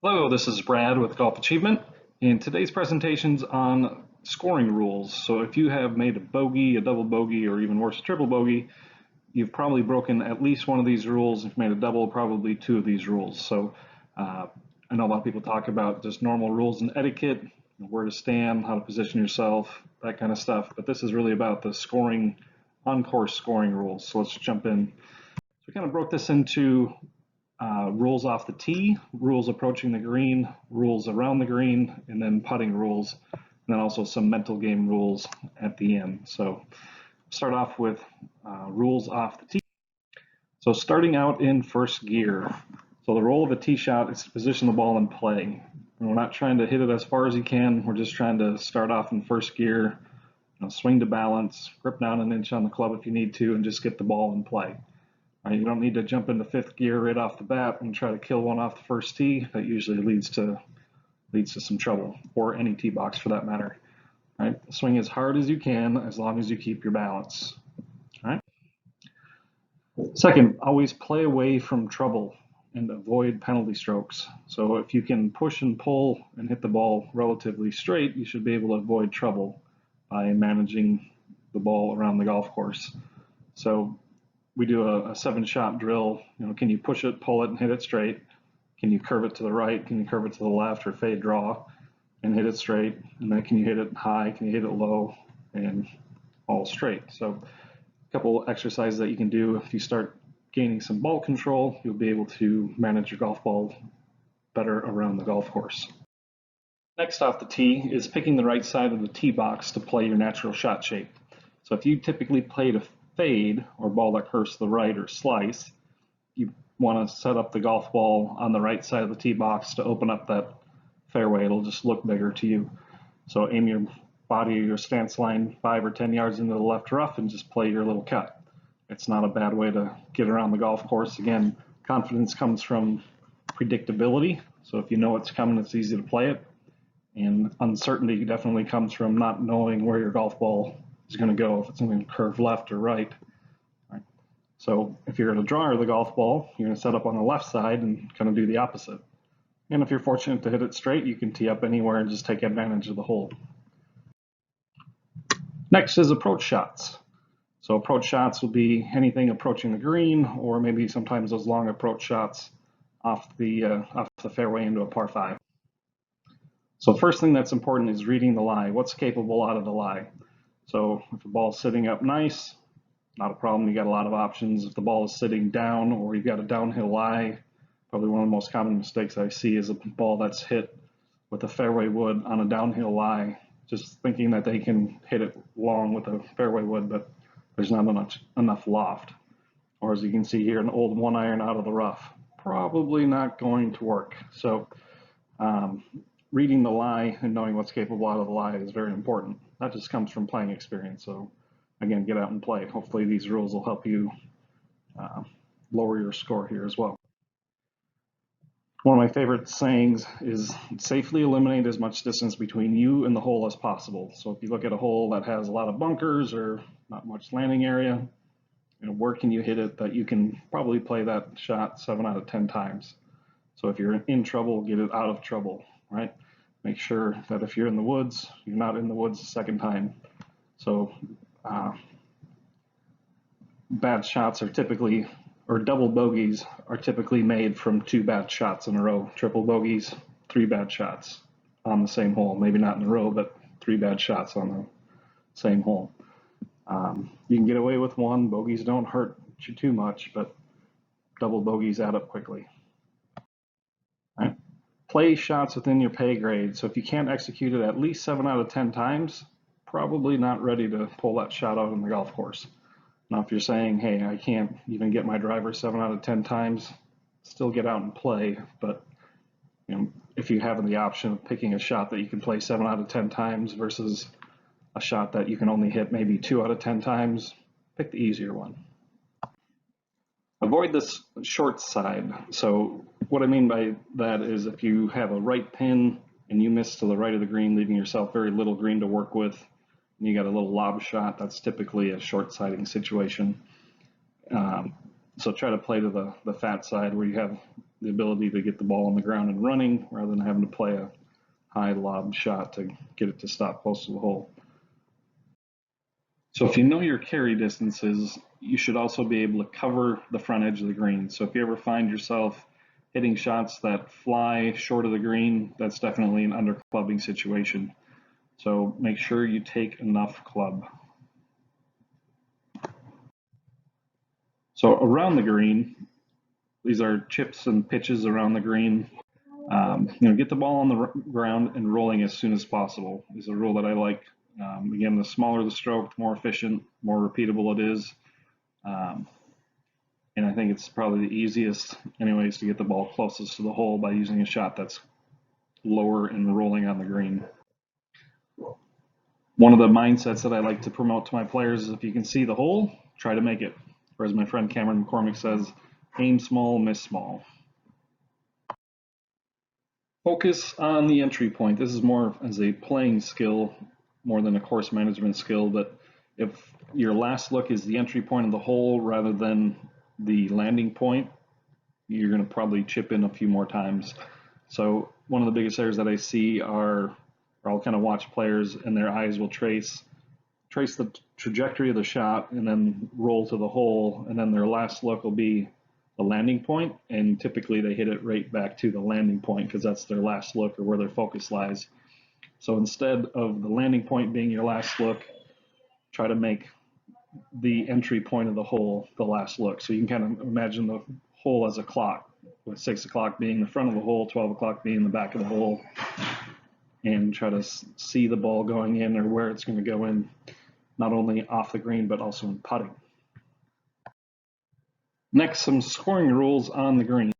Hello, this is Brad with Golf Achievement, and today's presentation's on scoring rules. So if you have made a bogey, a double bogey, or even worse, a triple bogey, you've probably broken at least one of these rules. If you've made a double, probably two of these rules. So I know a lot of people talk about just normal rules and etiquette, where to stand, how to position yourself, that kind of stuff. But this is really about the scoring, on-course scoring rules. So let's jump in. So we kind of broke this into rules off the tee, rules approaching the green, rules around the green, and then putting rules, and then also some mental game rules at the end. So start off with rules off the tee. So starting out in first gear. So the role of a tee shot is to position the ball in play. And we're not trying to hit it as far as you can. We're just trying to start off in first gear, swing to balance, grip down an inch on the club if you need to, and just get the ball in play. You don't need to jump into fifth gear right off the bat and try to kill one off the first tee. That usually leads to some trouble, or any tee box for that matter. Right? Swing as hard as you can as long as you keep your balance. All right? Second, always play away from trouble and avoid penalty strokes. So if you can push and pull and hit the ball relatively straight, you should be able to avoid trouble by managing the ball around the golf course. So we do a 7-shot drill. Can you push it, pull it, and hit it straight? Can you curve it to the right? Can you curve it to the left or fade draw and hit it straight? And then can you hit it high? Can you hit it low and all straight? So a couple exercises that you can do. If you start gaining some ball control, you'll be able to manage your golf ball better around the golf course. Next off the tee is picking the right side of the tee box to play your natural shot shape. So if you typically play to fade or ball that curves to the right or slice, you want to set up the golf ball on the right side of the tee box to open up that fairway. It'll just look bigger to you. So aim your body or your stance line 5 or 10 yards into the left rough and just play your little cut. It's not a bad way to get around the golf course. Again, confidence comes from predictability. So if you know it's coming, it's easy to play it. And uncertainty definitely comes from not knowing where your golf ball is going to go, if it's going to curve left or right. So if you're going to draw the golf ball, you're going to set up on the left side and kind of do the opposite. And if you're fortunate to hit it straight, you can tee up anywhere and just take advantage of the hole. Next is approach shots. So approach shots will be anything approaching the green, or maybe sometimes those long approach shots off the fairway into a par 5. So first thing that's important is reading the lie. What's capable out of the lie? So if the ball's sitting up nice, not a problem. You got a lot of options. If the ball is sitting down or you've got a downhill lie, probably one of the most common mistakes I see is a ball that's hit with a fairway wood on a downhill lie, just thinking that they can hit it long with a fairway wood, but there's not enough loft. Or as you can see here, an old 1-iron out of the rough, probably not going to work. So reading the lie and knowing what's capable out of the lie is very important. That just comes from playing experience. So again, get out and play. Hopefully these rules will help you lower your score here as well. One of my favorite sayings is safely eliminate as much distance between you and the hole as possible. So if you look at a hole that has a lot of bunkers or not much landing area, where can you hit it that you can probably play that shot 7 out of 10 times? So if you're in trouble, get it out of trouble, right? Make sure that if you're in the woods, you're not in the woods a second time. So bad shots are typically, or double bogeys are typically made from 2 bad shots in a row. Triple bogeys, 3 bad shots on the same hole. Maybe not in a row, but 3 bad shots on the same hole. You can get away with 1. Bogeys don't hurt you too much, but double bogeys add up quickly. All right. Play shots within your pay grade. So if you can't execute it at least 7 out of 10 times, probably not ready to pull that shot out on the golf course. Now, if you're saying, hey, I can't even get my driver 7 out of 10 times, still get out and play. But if you have the option of picking a shot that you can play 7 out of 10 times versus a shot that you can only hit maybe 2 out of 10 times, pick the easier one. Avoid this short side. So what I mean by that is if you have a right pin and you miss to the right of the green, leaving yourself very little green to work with, and you got a little lob shot, that's typically a short-siding situation. So try to play to the fat side where you have the ability to get the ball on the ground and running rather than having to play a high lob shot to get it to stop close to the hole. So if you know your carry distances, you should also be able to cover the front edge of the green. So if you ever find yourself hitting shots that fly short of the green, that's definitely an underclubbing situation. So make sure you take enough club. So around the green, these are chips and pitches around the green. Get the ball on the ground and rolling as soon as possible is a rule that I like. Again, the smaller the stroke, the more efficient, more repeatable it is. And I think it's probably the easiest anyways to get the ball closest to the hole by using a shot that's lower and rolling on the green. One of the mindsets that I like to promote to my players is if you can see the hole, try to make it. Or as my friend Cameron McCormick says, aim small, miss small. Focus on the entry point. This is more as a playing skill more than a course management skill, but if your last look is the entry point of the hole rather than the landing point, you're going to probably chip in a few more times. So one of the biggest errors that I see are I'll kind of watch players and their eyes will trace the trajectory of the shot and then roll to the hole, and then their last look will be the landing point, and typically they hit it right back to the landing point because that's their last look or where their focus lies. So instead of the landing point being your last look, try to make the entry point of the hole the last look. So you can kind of imagine the hole as a clock, with 6 o'clock being the front of the hole, 12 o'clock being the back of the hole, and try to see the ball going in or where it's going to go in, not only off the green but also in putting. Next, some scoring rules on the green.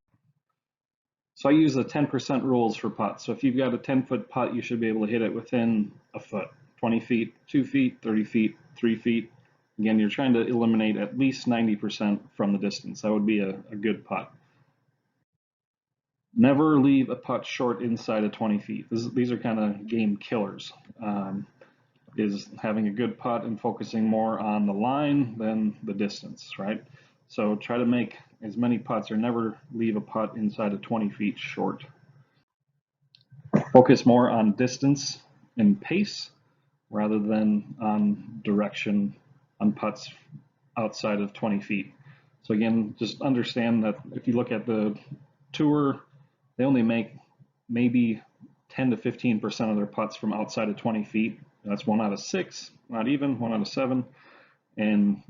So I use the 10% rules for putts. So if you've got a 10-foot putt, you should be able to hit it within a foot, 20 feet, 2 feet, 30 feet, 3 feet. Again, you're trying to eliminate at least 90% from the distance. That would be a good putt. Never leave a putt short inside of 20 feet. These are kind of game killers. Is having a good putt and focusing more on the line than the distance, right? So try to make as many putts or never leave a putt inside of 20 feet short. Focus more on distance and pace rather than on direction on putts outside of 20 feet. So again, just understand that if you look at the tour, they only make maybe 10 to 15% of their putts from outside of 20 feet. That's 1 out of 6, not even 1 out of 7. And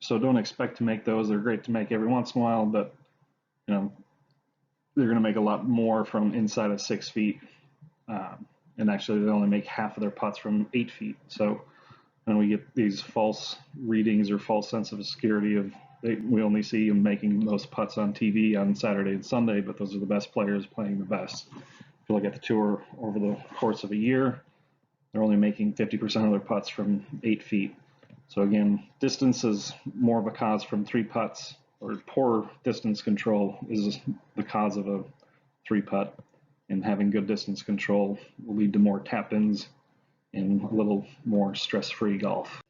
so don't expect to make those. They're great to make every once in a while, but they're going to make a lot more from inside of 6 feet. And actually, they only make half of their putts from 8 feet. So we get these false readings or false sense of security of we only see them making those putts on TV on Saturday and Sunday, but those are the best players playing the best. If you look at the tour over the course of a year, they're only making 50% of their putts from 8 feet. So again, distance is more of a cause from 3 putts, or poor distance control is the cause of a 3 putt, and having good distance control will lead to more tap-ins and a little more stress-free golf.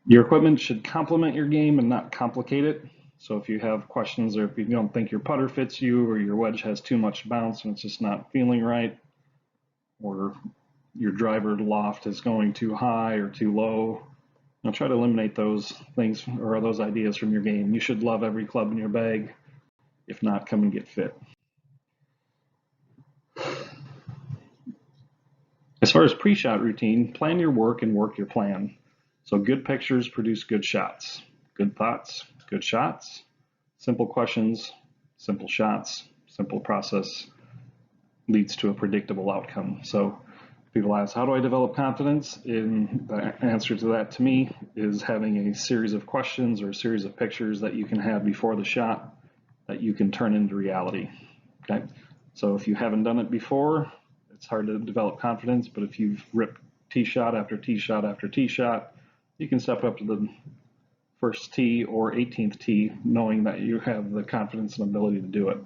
Your equipment should complement your game and not complicate it. So if you have questions or if you don't think your putter fits you or your wedge has too much bounce and it's just not feeling right, or your driver loft is going too high or too low, try to eliminate those things or those ideas from your game. You should love every club in your bag. If not, come and get fit. As far as pre-shot routine, plan your work and work your plan. So good pictures produce good shots. Good thoughts, good shots. Simple questions, simple shots, simple process leads to a predictable outcome. So people ask, how do I develop confidence? And the answer to that to me is having a series of questions or a series of pictures that you can have before the shot that you can turn into reality. Okay, so if you haven't done it before, it's hard to develop confidence, but if you've ripped tee shot after tee shot after tee shot, you can step up to the first tee or 18th tee knowing that you have the confidence and ability to do it.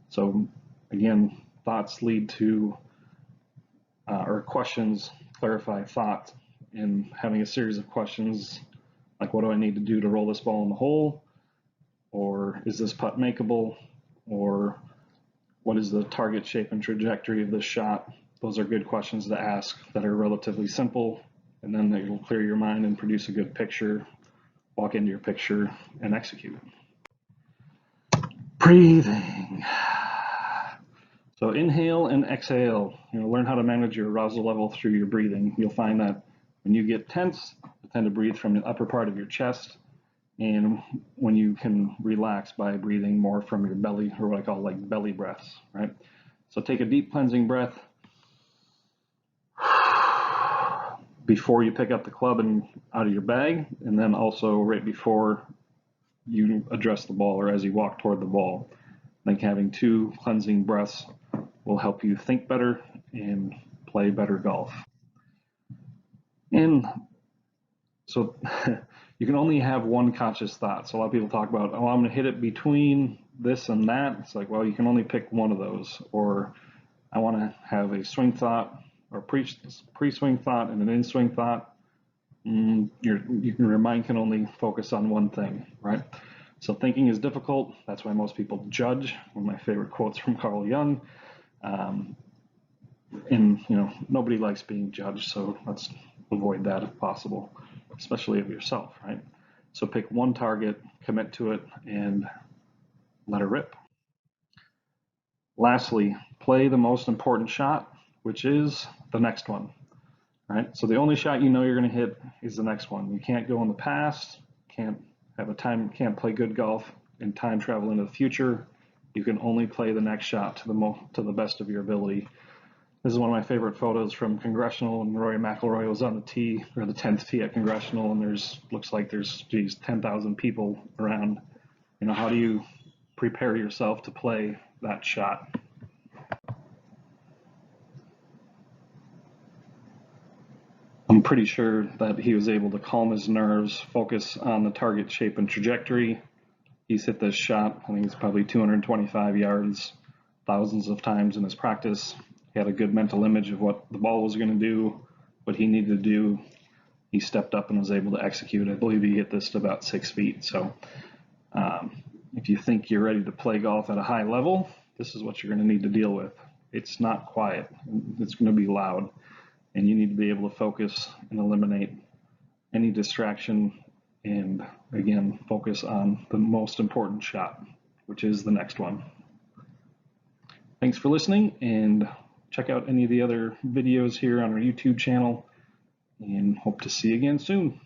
So again, thoughts lead to, or questions clarify thought, and having a series of questions like what do I need to do to roll this ball in the hole or is this putt makeable, or what is the target shape and trajectory of this shot? Those are good questions to ask that are relatively simple, and then they will clear your mind and produce a good picture, walk into your picture, and execute. Breathing. So inhale and exhale. Learn how to manage your arousal level through your breathing. You'll find that when you get tense, you tend to breathe from the upper part of your chest, and when you can relax by breathing more from your belly, or what I call like belly breaths, right? So take a deep cleansing breath before you pick up the club and out of your bag, and then also right before you address the ball or as you walk toward the ball. I think having 2 cleansing breaths will help you think better and play better golf. And so you can only have one conscious thought. So a lot of people talk about, oh, I'm going to hit it between this and that. It's like, well, you can only pick one of those. Or I want to have a swing thought or pre-swing thought and an in-swing thought. Your mind can only focus on one thing, right? So thinking is difficult. That's why most people judge. One of my favorite quotes from Carl Jung. And nobody likes being judged, so let's avoid that if possible, especially of yourself, right? So pick one target, commit to it, and let it rip. Lastly, play the most important shot, which is the next one, right? So the only shot you know you're going to hit is the next one. You can't go in the past, can't play good golf and time travel into the future. You can only play the next shot to the best of your ability. This is one of my favorite photos from Congressional, and Rory McIlroy was on the tee, or the 10th tee at Congressional, and looks like there's 10,000 people around. How do you prepare yourself to play that shot? I'm pretty sure that he was able to calm his nerves, focus on the target shape and trajectory. He's hit this shot, I think it's probably 225 yards, thousands of times in his practice. He had a good mental image of what the ball was going to do, what he needed to do. He stepped up and was able to execute. I believe he hit this to about 6 feet. So if you think you're ready to play golf at a high level, this is what you're going to need to deal with. It's not quiet. It's going to be loud. And you need to be able to focus and eliminate any distraction, and again, focus on the most important shot, which is the next one. Thanks for listening, and check out any of the other videos here on our YouTube channel, and hope to see you again soon.